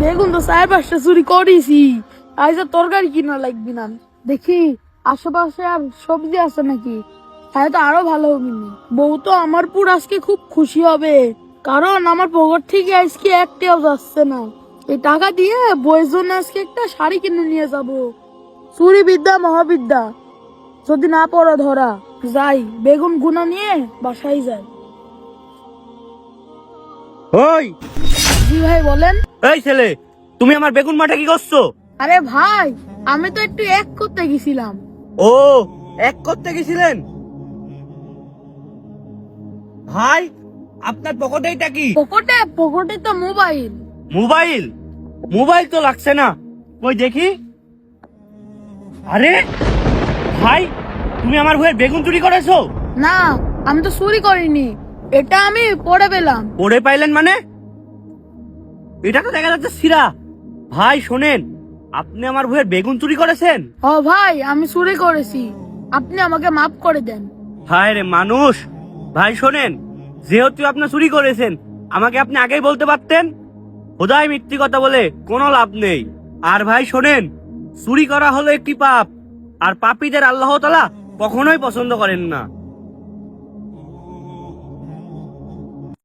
বেগুন তো 4-5টা চুরি করেছি, আজ আর তরকারি কিনা লাগবে না। দেখি আশেপাশে আর সবজি আছে নাকি, তাহলে তো আরো ভালো হবে। বউ তো আমার পুর আজকে খুব খুশি হবে, কারণ আমার পকেট থেকে আজকে একটাও যাচ্ছে না। এই টাকা দিয়ে বউয়ের জন্য আজকে একটা শাড়ি কিনে নিয়ে যাব। চুরি বিদ্যা মহাবিদ্যা, যদি না পড়া ধরা। যাই, বেগুন গুনা নিয়ে বাসায় যাই। ওই জি ভাই বলেন। এই ছেলে, তুমি আমার বেগুন মাঠে কি করছো? আরে ভাই, আমি তো একটু এক করতে গেছিলাম। ও, এক করতে গেছিলেন? ভাই, আপনার পকেটে এটা কি? পকেটে তো মোবাইল। মোবাইল? মোবাইল তো লাগছে না, কই দেখি। আরে ভাই, তুমি আমার বউয়ের বেগুন চুরি করেছো? না, আমি তো চুরি করিনি, এটা আমি পড়ে পেলাম। পড়ে পাইলেন মানে? এটা তো দেখা যাচ্ছে ছিঁড়া। ভাই শোনেন, আপনি আমার বউয়ের বেগুন চুরি করেছেন? ও ভাই, আমি চুরি করেছি, আপনি আমাকে মাফ করে দেন। হায় রে মানুষ। ভাই শোনেন, যেহেতু আপনি চুরি করেছেন, আমাকে আপনি আগেই বলতে পারতেন। খোদাই মিথ্যি কথা বলে কোনো লাভ নেই। আর ভাই শোনেন, চুরি করা হলো একটি পাপ, আর পাপীদের আল্লাহ তাআলা কখনোই পছন্দ করেন না।